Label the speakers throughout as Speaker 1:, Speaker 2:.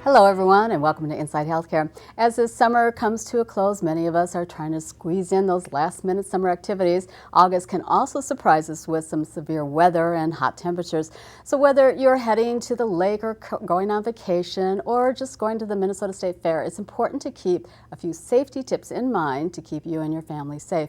Speaker 1: Hello everyone and welcome to Inside Healthcare. As this summer comes to a close, many of us are trying to squeeze in those last minute summer activities. August can also surprise us with some severe weather and hot temperatures. So whether you're heading to the lake or going on vacation or just going to the Minnesota State Fair, it's important to keep a few safety tips in mind to keep you and your family safe.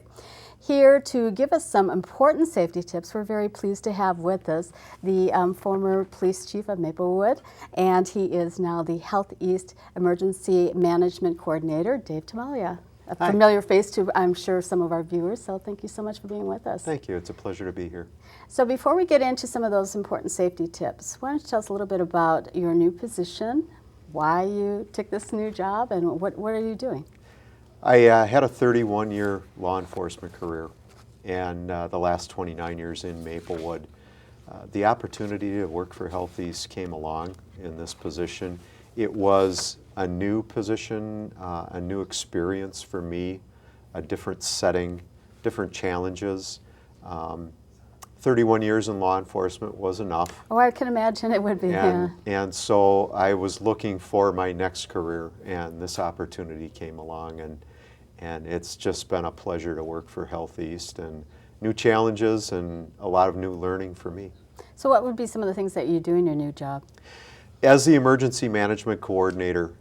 Speaker 1: Here to give us some important safety tips, we're very pleased to have with us the former police chief of Maplewood, and he is now the Health East Emergency Management Coordinator, Dave Tamalia. A familiar face to, I'm sure, some of our viewers, so thank you so much for being with us.
Speaker 2: Thank you. It's a pleasure to be here.
Speaker 1: So before we get into some of those important safety tips, why don't you tell us a little bit about your new position, why you took this new job, and what are you doing?
Speaker 2: I had a 31-year law enforcement career, and the last 29 years in Maplewood. The opportunity to work for Health East came along in this position. It was a new position, a new experience for me, a different setting, different challenges. 31 years in law enforcement was enough.
Speaker 1: Oh, I can imagine it would be.
Speaker 2: And so I was looking for my next career, and this opportunity came along, and it's just been a pleasure to work for Health East, and new challenges and a lot of new learning for me.
Speaker 1: So what would be some of the things that you do in your new job?
Speaker 2: As the Emergency Management Coordinator,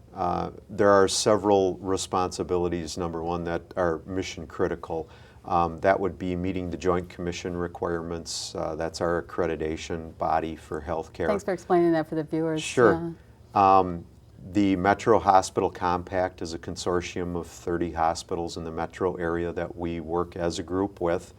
Speaker 2: there are several responsibilities, number one, that are mission critical. That would be meeting the Joint Commission requirements. That's our accreditation body for healthcare.
Speaker 1: Thanks for explaining that for the viewers.
Speaker 2: Sure. The Metro Hospital Compact is a consortium of 30 hospitals in the metro area that we work as a group with.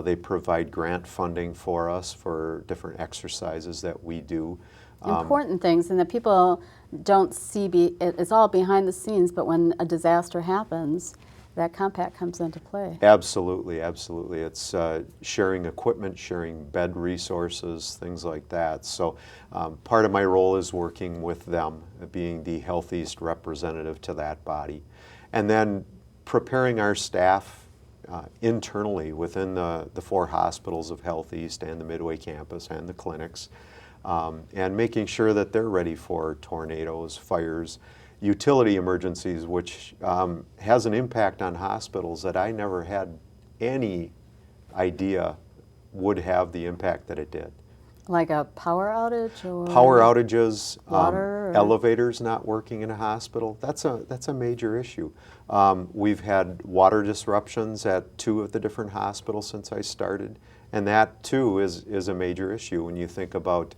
Speaker 2: They provide grant funding for us for different exercises that we do.
Speaker 1: Important things, and that people don't see, it's all behind the scenes, but when a disaster happens, that compact comes into play.
Speaker 2: Absolutely, absolutely. It's sharing equipment, sharing bed resources, things like that. So part of my role is working with them, being the Health East representative to that body. And then preparing our staff internally within the 4 hospitals of Health East and the Midway campus and the clinics, and making sure that they're ready for tornadoes, fires, utility emergencies, which has an impact on hospitals that I never had any idea would have the impact that it did.
Speaker 1: Like a power outage or
Speaker 2: power outages,
Speaker 1: water,
Speaker 2: elevators not working in a hospital. That's a major issue. We've had water disruptions at 2 of the different hospitals since I started, and that too is a major issue when you think about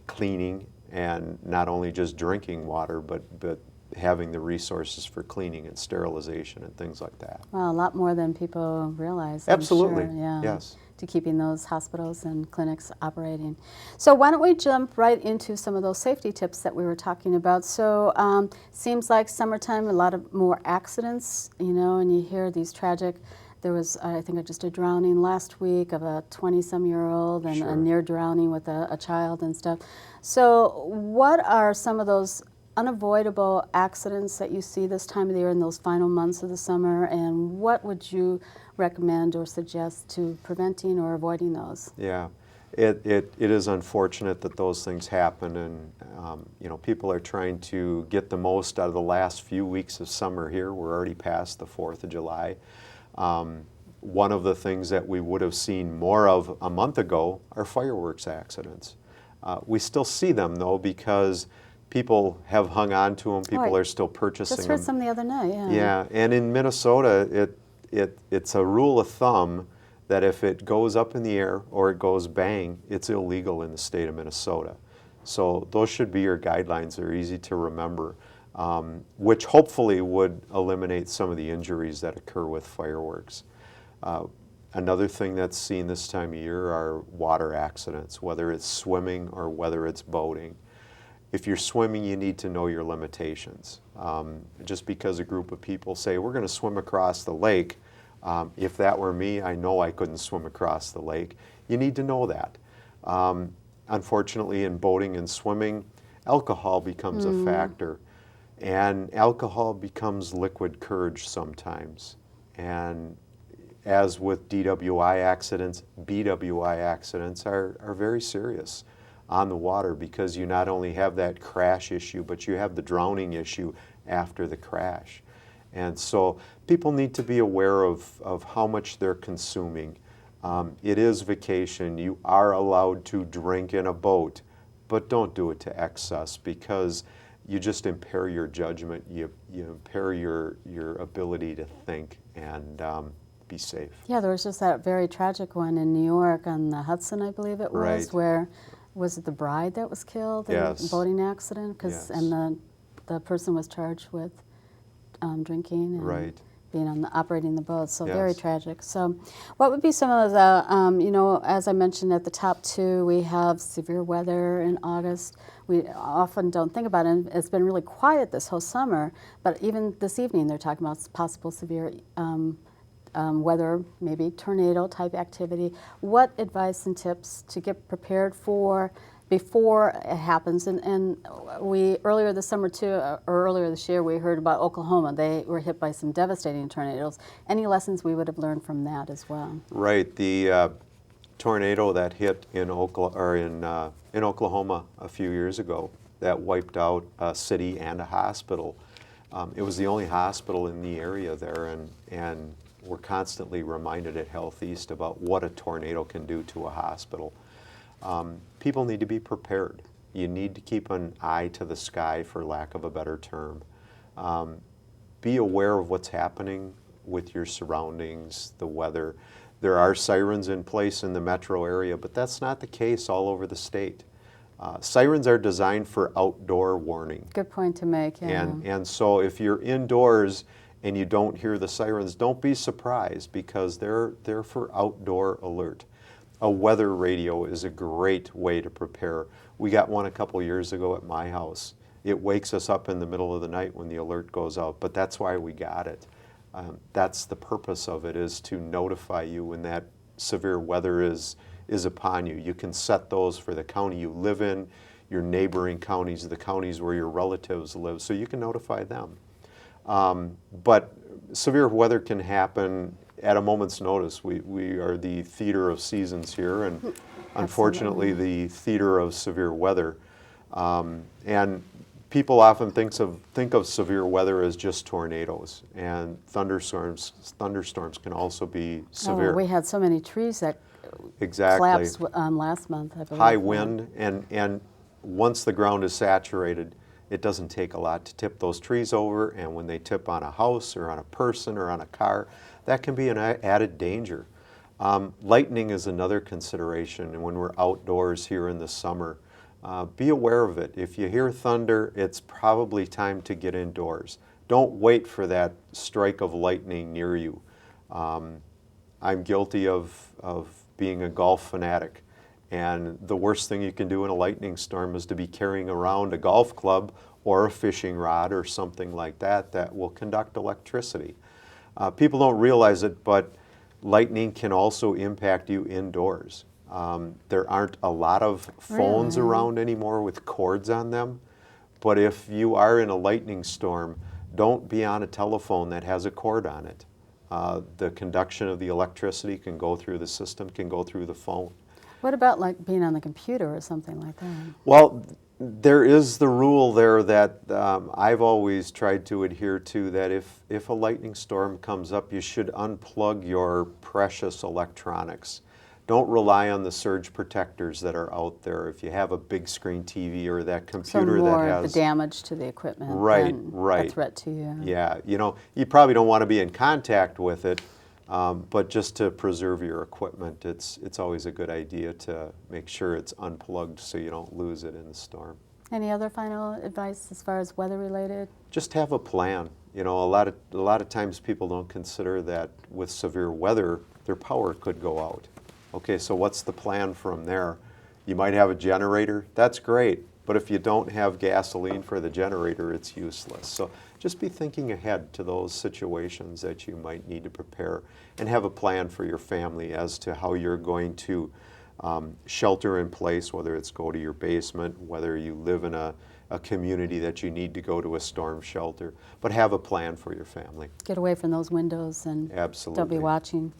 Speaker 2: cleaning, and not only just drinking water, but having the resources for cleaning and sterilization and things like that.
Speaker 1: Well, a lot more than people realize.
Speaker 2: Absolutely,
Speaker 1: I'm sure, yeah.
Speaker 2: Yes.
Speaker 1: To keeping those hospitals and clinics operating. So why don't we jump right into some of those safety tips that we were talking about. So seems like summertime, a lot of more accidents, you know, and you hear these tragic. There was, I think, just a drowning last week of a 20-some-year-old and
Speaker 2: Sure.
Speaker 1: a near drowning with a child and stuff. So what are some of those unavoidable accidents that you see this time of the year in those final months of the summer, and what would you recommend or suggest to preventing or avoiding those?
Speaker 2: Yeah, it is unfortunate that those things happen, and you know, people are trying to get the most out of the last few weeks of summer here. We're already past the 4th of July. One of the things that we would have seen more of a month ago are fireworks accidents. We still see them though, because people have hung on to them. People are still purchasing them.
Speaker 1: Just heard some the other night, yeah.
Speaker 2: Yeah, and in Minnesota, it's a rule of thumb that if it goes up in the air or it goes bang, it's illegal in the state of Minnesota. So those should be your guidelines. They're easy to remember, which hopefully would eliminate some of the injuries that occur with fireworks. Another thing that's seen this time of year are water accidents, whether it's swimming or whether it's boating. If you're swimming, you need to know your limitations. Just because a group of people say, we're going to swim across the lake, if that were me, I know I couldn't swim across the lake. You need to know that. Unfortunately, in boating and swimming, alcohol becomes a factor. And alcohol becomes liquid courage sometimes. And as with DWI accidents, BWI accidents are very serious. on the water, because you not only have that crash issue, but you have the drowning issue after the crash. And so people need to be aware of how much they're consuming. It is vacation. You are allowed to drink in a boat, but don't do it to excess, because you just impair your judgment, you impair your ability to think and be safe.
Speaker 1: Yeah, there was just that very tragic one in New York on the Hudson, I believe it was,
Speaker 2: Right.
Speaker 1: where, was it the bride that was killed in
Speaker 2: Yes.
Speaker 1: a boating accident?
Speaker 2: Yes.
Speaker 1: And the person was charged with drinking and
Speaker 2: Right.
Speaker 1: being operating the boat, so
Speaker 2: Yes.
Speaker 1: very tragic. So what would be some of the, you know, as I mentioned at the top two, we have severe weather in August. We often don't think about it. It's been really quiet this whole summer, but even this evening they're talking about possible severe weather, maybe tornado type activity. What advice and tips to get prepared for before it happens? And we, earlier this summer too, or earlier this year, we heard about Oklahoma. They were hit by some devastating tornadoes. Any lessons we would have learned from that as well?
Speaker 2: Right. The tornado that hit in Oklahoma a few years ago, that wiped out a city and a hospital. It was the only hospital in the area there, and we're constantly reminded at Health East about what a tornado can do to a hospital. People need to be prepared. You need to keep an eye to the sky, for lack of a better term. Be aware of what's happening with your surroundings, the weather. There are sirens in place in the metro area, but that's not the case all over the state. Sirens are designed for outdoor warning.
Speaker 1: Good point to make, yeah.
Speaker 2: And so if you're indoors and you don't hear the sirens, don't be surprised, because they're for outdoor alert. A weather radio is a great way to prepare. We got one a couple years ago at my house. It wakes us up in the middle of the night when the alert goes out, but that's why we got it. That's the purpose of it, is to notify you when that severe weather is upon you. You can set those for the county you live in, your neighboring counties, the counties where your relatives live, so you can notify them. But severe weather can happen at a moment's notice. We are the theater of seasons here, and unfortunately the theater of severe weather. And people often think of severe weather as just tornadoes, and thunderstorms can also be severe.
Speaker 1: Oh, we had so many trees that
Speaker 2: Exactly.
Speaker 1: collapsed last month, I believe.
Speaker 2: High wind, and once the ground is saturated, it doesn't take a lot to tip those trees over, and when they tip on a house or on a person or on a car, that can be an added danger. Lightning is another consideration, and when we're outdoors here in the summer, be aware of it. If you hear thunder, it's probably time to get indoors. Don't wait for that strike of lightning near you. I'm guilty of being a golf fanatic, and the worst thing you can do in a lightning storm is to be carrying around a golf club or a fishing rod or something like that will conduct electricity. People don't realize it, but lightning can also impact you indoors. There aren't a lot of phones around anymore with cords on them, but if you are in a lightning storm, don't be on a telephone that has a cord on it. The conduction of the electricity can go through the system, can go through the phone.
Speaker 1: What about like being on the computer or something like that?
Speaker 2: Well, there is the rule there that I've always tried to adhere to, that if a lightning storm comes up, you should unplug your precious electronics. Don't rely on the surge protectors that are out there. If you have a big screen TV or that computer
Speaker 1: so more
Speaker 2: that has
Speaker 1: the damage to the equipment
Speaker 2: right,
Speaker 1: than
Speaker 2: right.
Speaker 1: a threat to you.
Speaker 2: Yeah, you know, you probably don't want to be in contact with it, but just to preserve your equipment, it's always a good idea to make sure it's unplugged so you don't lose it in the storm.
Speaker 1: Any other final advice as far as weather related?
Speaker 2: Just have a plan. You know, a lot of times people don't consider that with severe weather, their power could go out. Okay, so what's the plan from there? You might have a generator, that's great, but if you don't have gasoline for the generator, it's useless. So just be thinking ahead to those situations that you might need to prepare, and have a plan for your family as to how you're going to shelter in place, whether it's go to your basement, whether you live in a community that you need to go to a storm shelter, but have a plan for your family.
Speaker 1: Get away from those windows and
Speaker 2: Absolutely.
Speaker 1: don't be watching.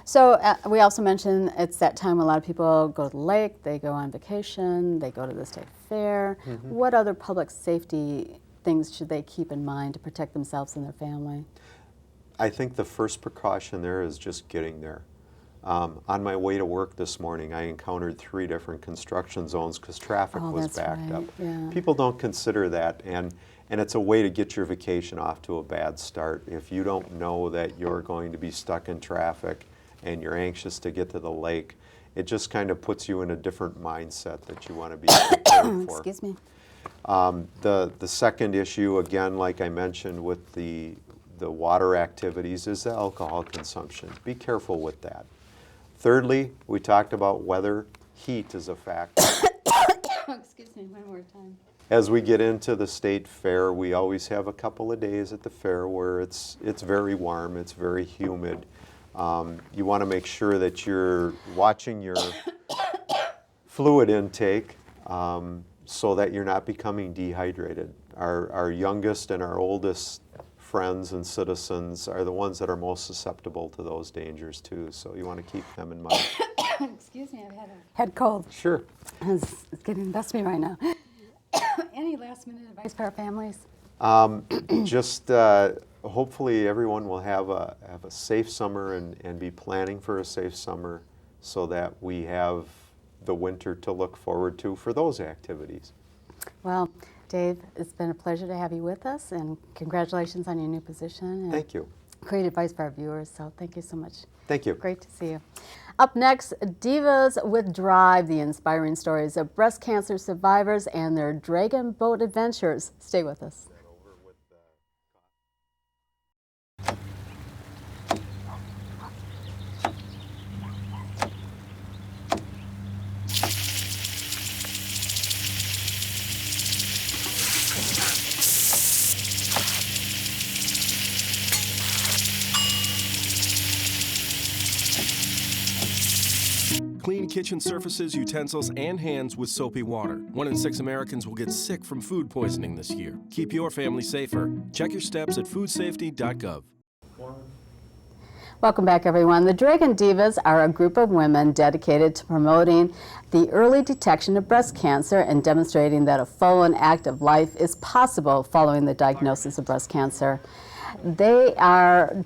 Speaker 1: So we also mentioned it's that time a lot of people go to the lake, they go on vacation, they go to the state fair. What other public safety things should they keep in mind to protect themselves and their family?
Speaker 2: I think the first precaution there is just getting there. On my way to work this morning, I encountered 3 different construction zones because traffic was backed up.
Speaker 1: Yeah.
Speaker 2: People don't consider that, and it's a way to get your vacation off to a bad start. If you don't know that you're going to be stuck in traffic and you're anxious to get to the lake, it just kind of puts you in a different mindset that you want to be prepared for.
Speaker 1: Excuse me.
Speaker 2: The second issue, again, like I mentioned with the water activities, is the alcohol consumption. Be careful with that. Thirdly, we talked about weather. Heat is a factor.
Speaker 1: Excuse me, one more time.
Speaker 2: As we get into the state fair, we always have a couple of days at the fair where it's very warm, it's very humid. You want to make sure that you're watching your fluid intake so that you're not becoming dehydrated. Our youngest and our oldest friends and citizens are the ones that are most susceptible to those dangers too, so you want to keep them in mind.
Speaker 1: Excuse me, I've had a head cold.
Speaker 2: Sure.
Speaker 1: It's getting the best of me right now. Any last minute advice for our families?
Speaker 2: Just hopefully everyone will have a safe summer and be planning for a safe summer so that we have the winter to look forward to for those activities.
Speaker 1: Well, Dave, it's been a pleasure to have you with us, and congratulations on your new position. And
Speaker 2: Thank you.
Speaker 1: great advice for our viewers, so thank you so much.
Speaker 2: Thank you.
Speaker 1: Great to see you. Up next, Divas with Drive, the inspiring stories of breast cancer survivors and their Dragon boat adventures. Stay with us.
Speaker 3: Clean kitchen surfaces, utensils, and hands with soapy water. 1 in 6 Americans will get sick from food poisoning this year. Keep your family safer. Check your steps at foodsafety.gov.
Speaker 1: Welcome back, everyone. The Dragon Divas are a group of women dedicated to promoting the early detection of breast cancer and demonstrating that a full and active life is possible following the diagnosis of breast cancer. They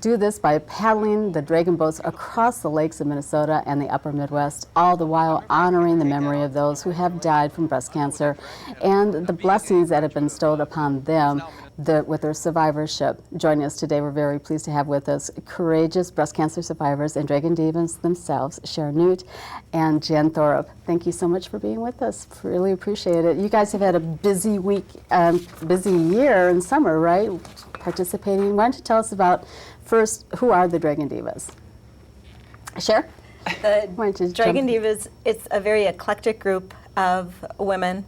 Speaker 1: do this by paddling the Dragon boats across the lakes of Minnesota and the upper Midwest, all the while honoring the memory of those who have died from breast cancer and the blessings that have been bestowed upon them with their survivorship. Joining us today, we're very pleased to have with us courageous breast cancer survivors and Dragon Divas themselves, Sharon Newt and Jen Thorup. Thank you so much for being with us. Really appreciate it. You guys have had a busy week, busy year in summer, right? Participating. Why don't you tell us about, first, who are the Dragon Divas? Sharon?
Speaker 4: The Dragon Divas, it's a very eclectic group of women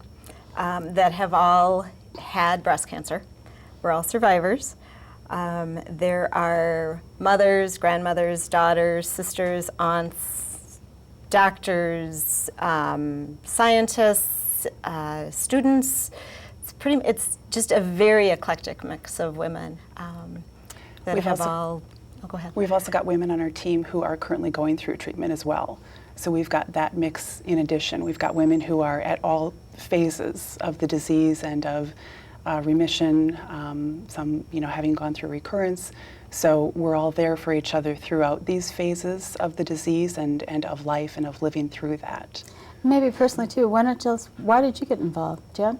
Speaker 4: that have all had breast cancer. We're all survivors. There are mothers, grandmothers, daughters, sisters, aunts, doctors, scientists, students. It's just a very eclectic mix of women that have all. Oh, go ahead.
Speaker 5: We've also got women on our team who are currently going through treatment as well. So we've got that mix in addition. We've got women who are at all phases of the disease and of remission, some having gone through recurrence. So we're all there for each other throughout these phases of the disease and of life and of living through that.
Speaker 1: Maybe personally too, why did you get involved, Jen?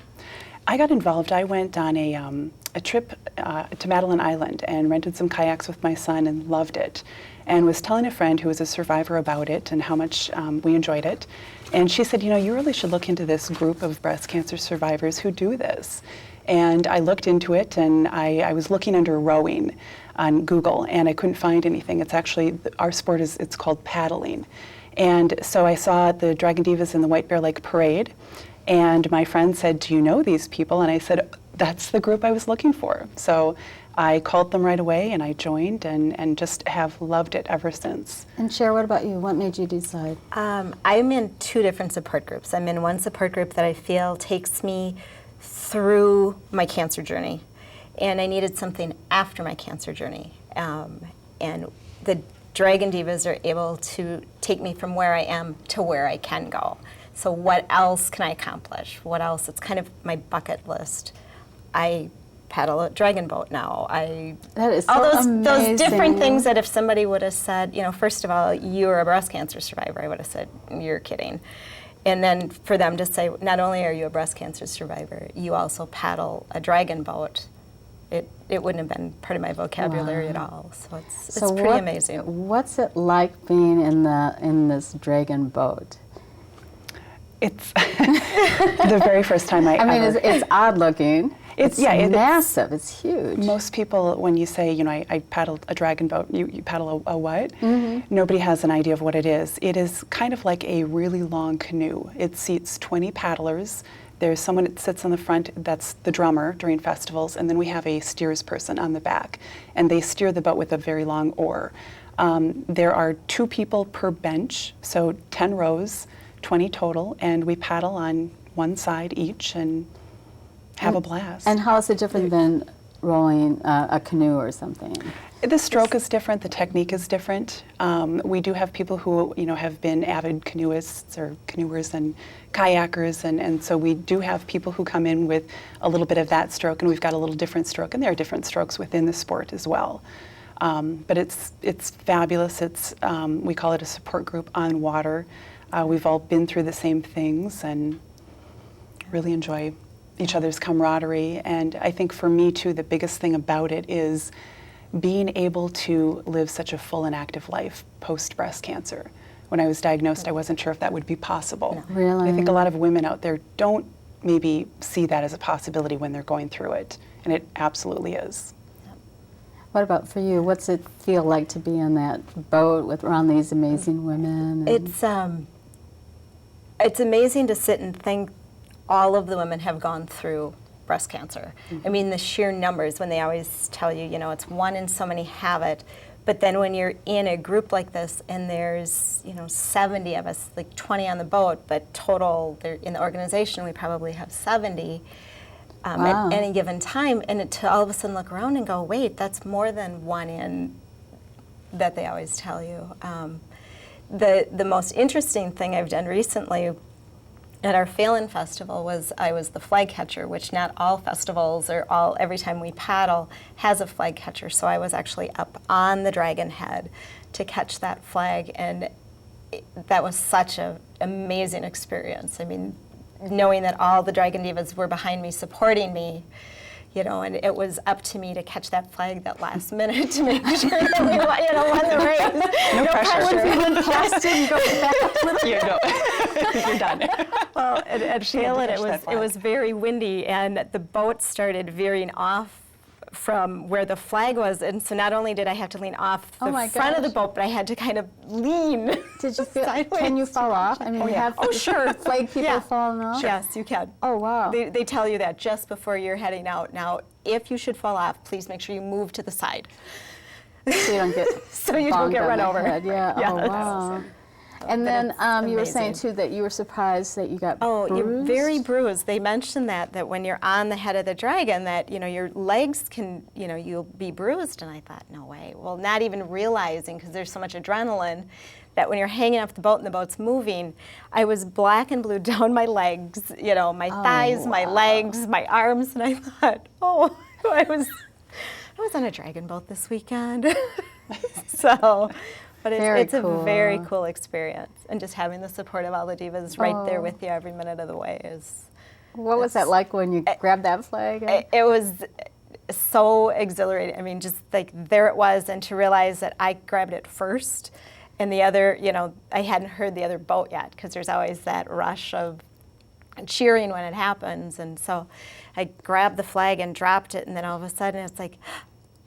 Speaker 5: I got involved. I went on a trip to Madeline Island and rented some kayaks with my son and loved it, and was telling a friend who was a survivor about it and how much we enjoyed it. And she said, you really should look into this group of breast cancer survivors who do this. And I looked into it, and I was looking under rowing on Google, and I couldn't find anything. It's actually, our sport it's called paddling. And so I saw the Dragon Divas in the White Bear Lake Parade, and my friend said, do you know these people? And I said, that's the group I was looking for. So I called them right away, and I joined, and just have loved it ever since.
Speaker 1: And Cher, what about you? What made you decide?
Speaker 4: I'm in 2 different support groups. I'm in one support group that I feel takes me through my cancer journey, and I needed something after my cancer journey. And the Dragon Divas are able to take me from where I am to where I can go. So what else can I accomplish? What else? It's kind of my bucket list. I paddle a dragon boat now.
Speaker 1: That is so
Speaker 4: all those
Speaker 1: amazing.
Speaker 4: different things that if somebody would have said, you know, first of all, you're a breast cancer survivor, I would have said, you're kidding. And then for them to say, not only are you a breast cancer survivor, you also paddle a dragon boat. It wouldn't have been part of my vocabulary at all. So it's pretty amazing.
Speaker 1: What's it like being in this dragon boat?
Speaker 5: It's the very first time I
Speaker 1: mean,
Speaker 5: ever...
Speaker 1: it's odd looking. It's massive. It's huge.
Speaker 5: Most people, when you say, you know, I paddled a dragon boat, you paddle a what? Nobody has an idea of what it is. It is kind of like a really long canoe. It seats 20 paddlers. There's someone that sits on the front, that's the drummer during festivals, and then we have a steers person on the back, and they steer the boat with a very long oar. There are 2 people per bench, so 10 rows, 20 total, and we paddle on one side each and have a blast.
Speaker 1: And how is it different than rowing a canoe or something?
Speaker 5: The stroke is different, the technique is different. We do have people who, you know, have been avid canoeists or canoers and kayakers, and so we do have people who come in with a little bit of that stroke, and we've got a little different stroke, and there are different strokes within the sport as well. But it's fabulous. It's we call it a support group on water. We've all been through the same things and really enjoy each other's camaraderie. And I think for me too, the biggest thing about it is being able to live such a full and active life post breast cancer. When I was diagnosed, I wasn't sure if that would be possible.
Speaker 1: No. Really?
Speaker 5: I think a lot of women out there don't maybe see that as a possibility when they're going through it, and it absolutely is.
Speaker 1: What about for you? What's it feel like to be in that boat with around these amazing women?
Speaker 4: It's amazing to sit and think all of the women have gone through breast cancer. I mean, the sheer numbers, when they always tell you, you know, it's 1 in so many have it, but then when you're in a group like this and there's, you know, 70 of us, like 20 on the boat, but total, in the organization we probably have 70
Speaker 1: wow.
Speaker 4: at any given time, and to all of a sudden look around and go, wait, that's more than 1 in that they always tell you. The most interesting thing I've done recently at our Phelan Festival was I was the flag catcher, which not all festivals or every time we paddle has a flag catcher. So I was actually up on the dragon head to catch that flag, and that was such an amazing experience. I mean, knowing that all the Dragon Divas were behind me, supporting me, you know, and it was up to me to catch that flag that last minute to make sure that we won the race.
Speaker 5: No pressure.
Speaker 1: Past it and go back.
Speaker 5: You're done.
Speaker 4: Well, at Phelan it was very windy, and the boat started veering off from where the flag was, and so not only did I have to lean off the front of the boat, but I had to kind of lean.
Speaker 1: Did you feel?
Speaker 4: sideways.
Speaker 1: Can you fall off? I mean, we have
Speaker 4: sure.
Speaker 1: flag people falling off.
Speaker 4: Yes, you can.
Speaker 1: Oh wow.
Speaker 4: They tell you that just before you're heading out. Now, if you should fall off, please make sure you move to the side.
Speaker 1: So you don't get
Speaker 4: run over.
Speaker 1: Yeah.
Speaker 4: Yes.
Speaker 1: Oh wow. And then you were saying too that you were surprised that you got bruised.
Speaker 4: You're very bruised. They mentioned that when you're on the head of the dragon, that your legs can, you'll be bruised. And I thought, no way. Well, not even realizing, because there's so much adrenaline, that when you're hanging off the boat and the boat's moving, I was black and blue down my legs, my thighs, my legs, my arms, and I thought, I was on a dragon boat this weekend. But it's a very cool experience, and just having the support of all the divas right there with you every minute of the way is.
Speaker 1: What was that like when you grabbed that flag?
Speaker 4: It was so exhilarating. I mean, just like there it was, and to realize that I grabbed it first, and the other, I hadn't heard the other boat yet, because there's always that rush of cheering when it happens, and so I grabbed the flag and dropped it, and then all of a sudden it's like,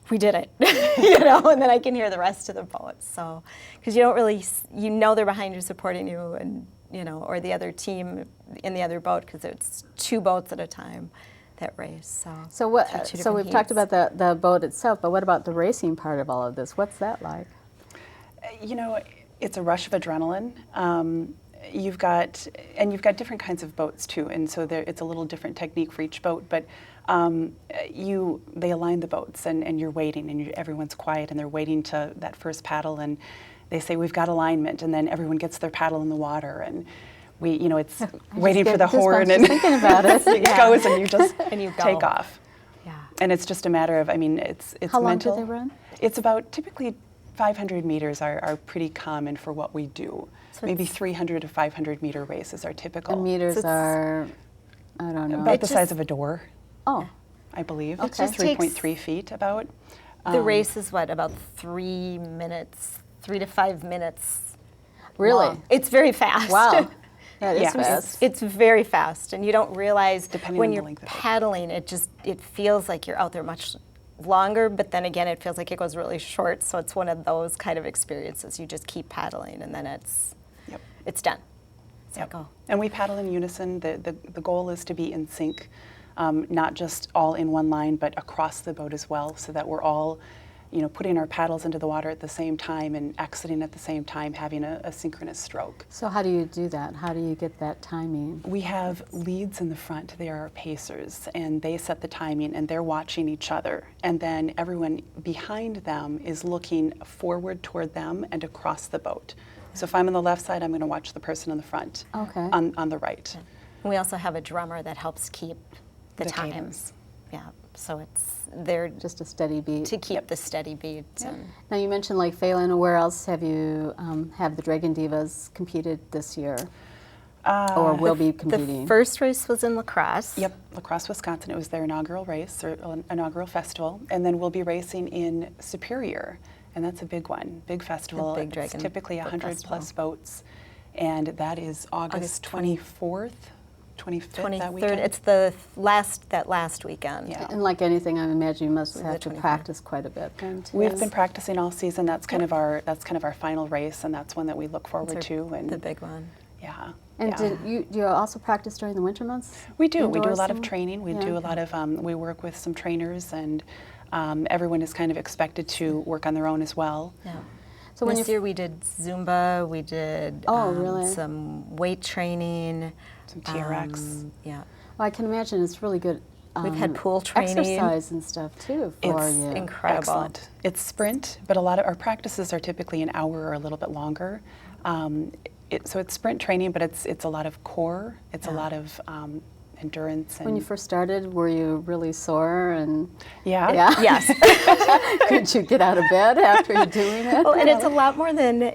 Speaker 4: we did it, and then I can hear the rest of the boat. So, because you don't really, they're behind you supporting you, and or the other team in the other boat, because it's 2 boats at a time that race. So
Speaker 1: we've talked about the boat itself, but what about the racing part of all of this? What's that like?
Speaker 5: It's a rush of adrenaline. You've got different kinds of boats too, and so it's a little different technique for each boat. But They align the boats, and you're waiting, and everyone's quiet, and they're waiting to that first paddle, and they say, we've got alignment, and then everyone gets their paddle in the water, and it's waiting for the horn, and
Speaker 1: thinking about it.
Speaker 5: it goes, and you just
Speaker 4: And you go.
Speaker 5: take off.
Speaker 4: Yeah.
Speaker 5: And it's just a matter of, it's
Speaker 1: How long
Speaker 5: mental.
Speaker 1: do they run?
Speaker 5: It's about, typically 500 meters are pretty common for what we do.
Speaker 4: So
Speaker 5: Maybe
Speaker 4: it's-
Speaker 5: 300 to 500 meter races are typical.
Speaker 1: And meters
Speaker 4: So it's-
Speaker 1: are, I don't know.
Speaker 5: About
Speaker 4: It
Speaker 5: the
Speaker 4: just-
Speaker 5: size of a door,
Speaker 1: Oh,
Speaker 5: I believe.
Speaker 1: It
Speaker 5: It's
Speaker 1: just
Speaker 5: 3.3 feet about.
Speaker 4: The race is what, about 3 to 5 minutes
Speaker 1: really?
Speaker 4: long. It's very fast.
Speaker 1: Wow. That is
Speaker 5: Yeah.
Speaker 1: fast.
Speaker 4: It's very fast, and you don't realize
Speaker 5: Depending
Speaker 4: when
Speaker 5: on the
Speaker 4: you're
Speaker 5: length of it.
Speaker 4: paddling, it feels like you're out there much longer, but then again, it feels like it goes really short, so it's one of those kind of experiences. You just keep paddling, and then it's done. It's
Speaker 5: Yep.
Speaker 4: like, oh.
Speaker 5: And we paddle in unison. The goal is to be in sync, not just all in one line, but across the boat as well, so that we're all, putting our paddles into the water at the same time and exiting at the same time, having a synchronous stroke.
Speaker 1: So how do you do that? How do you get that timing?
Speaker 5: We have leads in the front. They are our pacers, and they set the timing, and they're watching each other. And then everyone behind them is looking forward toward them and across the boat. So if I'm on the left side, I'm going to watch the person on the front.
Speaker 1: Okay.
Speaker 5: On the right.
Speaker 4: We also have a drummer that helps keep the times.
Speaker 5: cadence.
Speaker 4: Yeah, so it's there
Speaker 1: Just a steady beat.
Speaker 4: to keep the steady beat. And
Speaker 1: Now you mentioned like Phelan, where else have you have the Dragon Divas competed this year, or will be competing?
Speaker 4: the first race was in lacrosse.
Speaker 5: Yep, La Crosse, Wisconsin. It was their inaugural race, or inaugural festival. And then we'll be racing in Superior, and that's a big one, big festival.
Speaker 4: big
Speaker 5: It's
Speaker 4: Dragon
Speaker 5: typically
Speaker 4: Boat
Speaker 5: 100
Speaker 4: Festival.
Speaker 5: plus boats, and that is August 24th, 25th, that
Speaker 4: 23rd.
Speaker 5: weekend.
Speaker 4: It's that last weekend.
Speaker 5: Yeah.
Speaker 1: And like anything, I imagine you must
Speaker 4: The
Speaker 1: have to
Speaker 4: 25th.
Speaker 1: practice quite a bit. Then, too.
Speaker 5: We've been practicing all season. That's kind of our final race, and that's one that we look forward
Speaker 4: It's
Speaker 5: to. And
Speaker 4: the big one.
Speaker 5: yeah.
Speaker 1: And
Speaker 5: yeah.
Speaker 1: do you also practice during the winter months?
Speaker 5: We do. We do a
Speaker 1: Indoors
Speaker 5: lot of
Speaker 1: somewhere?
Speaker 5: training. We
Speaker 1: Yeah.
Speaker 5: do a lot of. We work with some trainers, and everyone is kind of expected to work on their own as well.
Speaker 4: Yeah.
Speaker 1: So when
Speaker 4: this
Speaker 1: you
Speaker 4: year we did Zumba, we did
Speaker 1: really?
Speaker 4: some weight training.
Speaker 5: Some TRX.
Speaker 4: Yeah.
Speaker 1: Well, I can imagine it's really good.
Speaker 4: We've had pool training.
Speaker 1: exercise and stuff too for
Speaker 5: It's
Speaker 1: you.
Speaker 4: incredible.
Speaker 5: Excellent. It's sprint, but a lot of our practices are typically an hour or a little bit longer. So it's sprint training, but it's a lot of core. It's a lot of endurance. And
Speaker 1: When you first started, were you really sore and
Speaker 5: yeah.
Speaker 4: Yes.
Speaker 1: could you get out of bed after you're doing it?
Speaker 4: Well, and it's a lot more than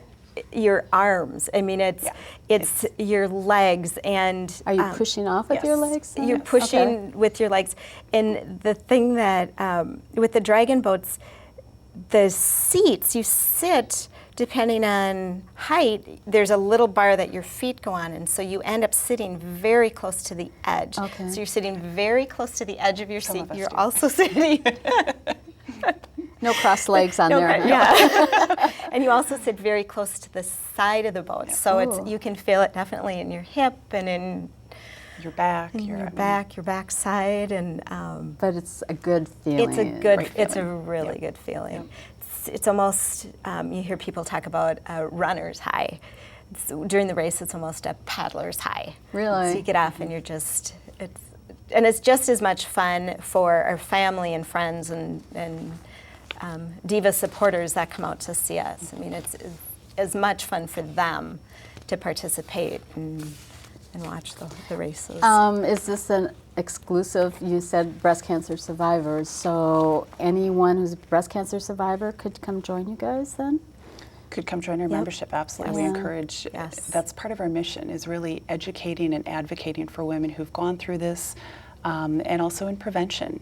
Speaker 4: your arms. I mean, it's your legs and
Speaker 1: Are you pushing off with your
Speaker 5: yes.
Speaker 1: legs? then?
Speaker 4: you're pushing
Speaker 1: Okay.
Speaker 4: with your legs. And the thing that with the dragon boats, the seats you sit. Depending on height, there's a little bar that your feet go on, and so you end up sitting very close to the edge.
Speaker 1: Okay.
Speaker 4: So you're sitting very close to the edge of your
Speaker 5: Some
Speaker 4: seat.
Speaker 5: of us
Speaker 4: You're
Speaker 5: do.
Speaker 4: also sitting.
Speaker 1: No crossed legs on there. huh?
Speaker 4: Yeah. And you also sit very close to the side of the boat, so
Speaker 1: Ooh.
Speaker 4: you can feel it definitely in your hip and in
Speaker 5: Your back.
Speaker 4: your back, your backside, and
Speaker 1: But it's a good feeling.
Speaker 4: it's a good,
Speaker 5: Great
Speaker 4: it's a
Speaker 5: feeling.
Speaker 4: really good feeling. It's almost, you hear people talk about a runner's high. During the race, it's almost a paddler's high.
Speaker 1: Really?
Speaker 4: So you get off and you're just, it's just as much fun for our family and friends and Diva supporters that come out to see us. I mean, it's as much fun for them to participate and watch the races.
Speaker 1: Is this an exclusive? You said breast cancer survivors, so anyone who's a breast cancer survivor could come join you guys then?
Speaker 5: Could come join our membership, absolutely.
Speaker 1: Yes.
Speaker 5: We encourage,
Speaker 4: Yes.
Speaker 5: that's part of our mission, is really educating and advocating for women who've gone through this, and also in prevention,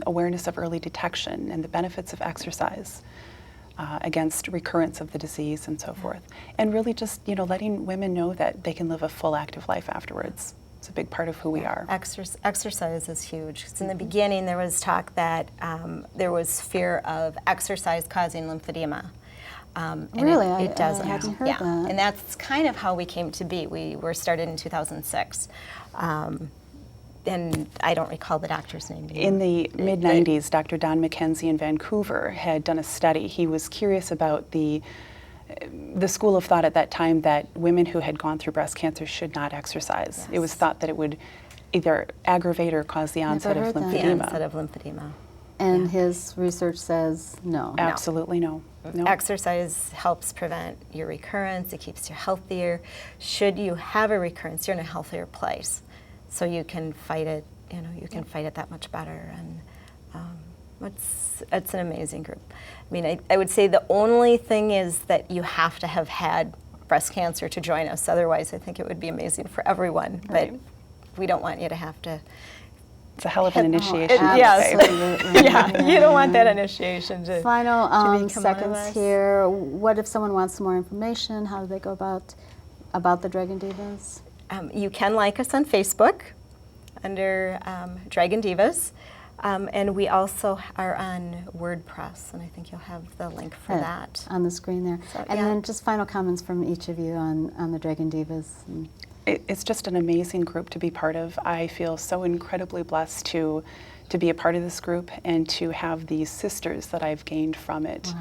Speaker 5: awareness of early detection and the benefits of exercise against recurrence of the disease and so forth. And really just, letting women know that they can live a full active life afterwards. It's a big part of who we are.
Speaker 4: Exercise is huge. 'Cause in the beginning, there was talk that there was fear of exercise causing lymphedema. And
Speaker 1: Really?
Speaker 4: it doesn't.
Speaker 1: I hadn't heard
Speaker 4: yeah.
Speaker 1: that.
Speaker 4: And that's kind of how we came to be. We were started in 2006. And I don't recall the doctor's name.
Speaker 5: In the mid-90s, Dr. Don McKenzie in Vancouver had done a study. He was curious about the school of thought at that time that women who had gone through breast cancer should not exercise.
Speaker 4: Yes.
Speaker 5: It was thought that it would either aggravate or cause the onset of
Speaker 1: heard that.
Speaker 4: The
Speaker 5: lymphedema.
Speaker 4: onset of lymphedema.
Speaker 1: And his research says no.
Speaker 5: Absolutely no. No.
Speaker 4: Exercise helps prevent your recurrence. It keeps you healthier. Should you have a recurrence, you're in a healthier place, so you can fight it. You know, you can fight it that much better. And it's an amazing group. I mean, I would say the only thing is that you have to have had breast cancer to join us. Otherwise, I think it would be amazing for everyone.
Speaker 5: Right.
Speaker 4: But we don't want you to have to.
Speaker 5: It's a hell of an initiation.
Speaker 4: Yes.
Speaker 1: Absolutely.
Speaker 4: Yeah, you don't want that initiation to.
Speaker 1: Final
Speaker 4: become one of
Speaker 1: seconds
Speaker 4: us.
Speaker 1: here. What if someone wants some more information? How do they go about the Dragon Divas?
Speaker 4: You can like us on Facebook under Dragon Divas. And we also are on WordPress, and I think you'll have the link for that.
Speaker 1: On the screen there.
Speaker 4: So,
Speaker 1: And
Speaker 4: yeah.
Speaker 1: then just final comments from each of you on the Dragon Divas.
Speaker 5: It's just an amazing group to be part of. I feel so incredibly blessed to be a part of this group and to have these sisters that I've gained from it.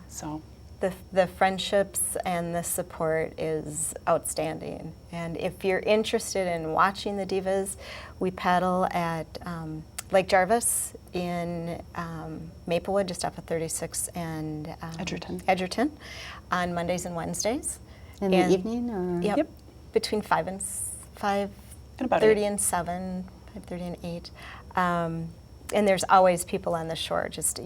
Speaker 5: So
Speaker 4: The friendships and the support is outstanding. And if you're interested in watching the Divas, we paddle at Lake Jarvis in Maplewood, just off of 36 and Edgerton on Mondays and Wednesdays.
Speaker 1: In the evening? Or?
Speaker 4: Yep. Between 5 and 5:30 and 7, 5:30 and 8. And there's always people on the shore just,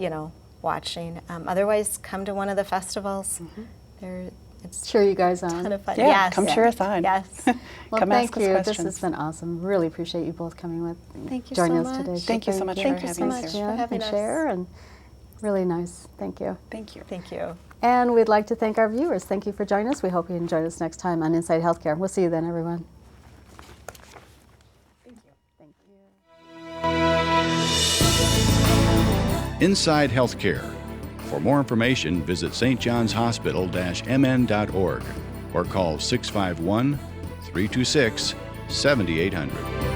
Speaker 4: watching. Otherwise, come to one of the festivals. It's
Speaker 1: Cheer you guys
Speaker 4: a ton
Speaker 1: on.
Speaker 4: of fun.
Speaker 5: yeah,
Speaker 4: Yes.
Speaker 5: come cheer us on.
Speaker 4: Yes.
Speaker 1: Well,
Speaker 5: Come
Speaker 1: thank
Speaker 5: ask us
Speaker 1: you. This
Speaker 5: questions.
Speaker 1: has been awesome. Really appreciate you both coming with
Speaker 4: Thank you
Speaker 1: joining
Speaker 4: so
Speaker 1: us today.
Speaker 4: much.
Speaker 5: Thank you so much
Speaker 4: Thank
Speaker 5: for
Speaker 4: you so
Speaker 5: having us
Speaker 4: much
Speaker 5: here.
Speaker 4: for having
Speaker 1: and
Speaker 4: us.
Speaker 1: share, and really nice. Thank you.
Speaker 5: Thank you.
Speaker 4: Thank you.
Speaker 1: And we'd like to thank our viewers. Thank you for joining us. We hope you enjoy us next time on Inside Healthcare. We'll see you then, everyone. Thank you.
Speaker 6: Inside Healthcare. For more information, visit stjohnshospital-mn.org or call 651-326-7800.